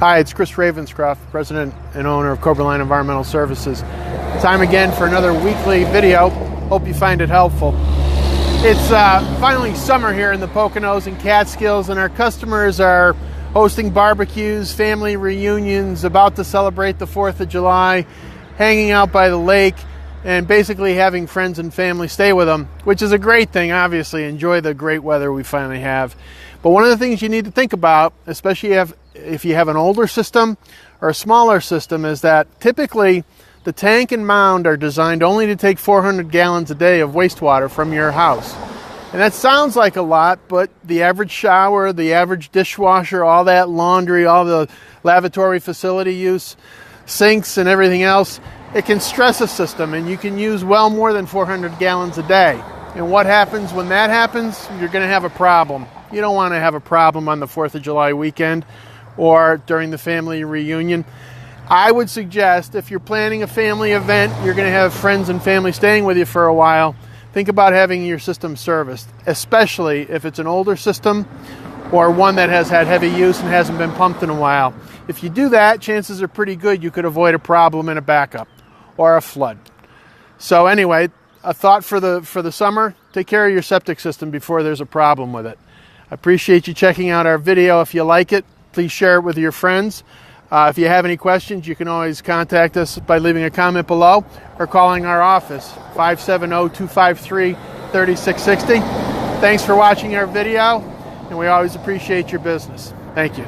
Hi, it's Chris Ravenscroft, President and owner of Koberlein Environmental Services. Time again for another weekly video. Hope you find it helpful. It's finally summer here in the Poconos and Catskills, and our customers are hosting barbecues, family reunions, about to celebrate the 4th of July, hanging out by the lake, and basically having friends and family stay with them, which is a great thing, obviously. Enjoy the great weather we finally have. But one of the things you need to think about, especially if you have an older system or a smaller system, is that typically the tank and mound are designed only to take 400 gallons a day of wastewater from your house. And that sounds like a lot, but the average shower, the average dishwasher, all that laundry, all the lavatory facility use, sinks and everything else, it can stress a system, and you can use well more than 400 gallons a day. And what happens when that happens? You're going to have a problem. You don't want to have a problem on the 4th of July weekend or during the family reunion. I would suggest if you're planning a family event, you're going to have friends and family staying with you for a while, think about having your system serviced, especially if it's an older system or one that has had heavy use and hasn't been pumped in a while. If you do that, chances are pretty good you could avoid a problem in a backup or a flood. So anyway, a thought for the summer, take care of your septic system before there's a problem with it. I appreciate you checking out our video. If you like it, please share it with your friends. If you have any questions, you can always contact us by leaving a comment below or calling our office, 570-253-3660. Thanks for watching our video, and we always appreciate your business. Thank you.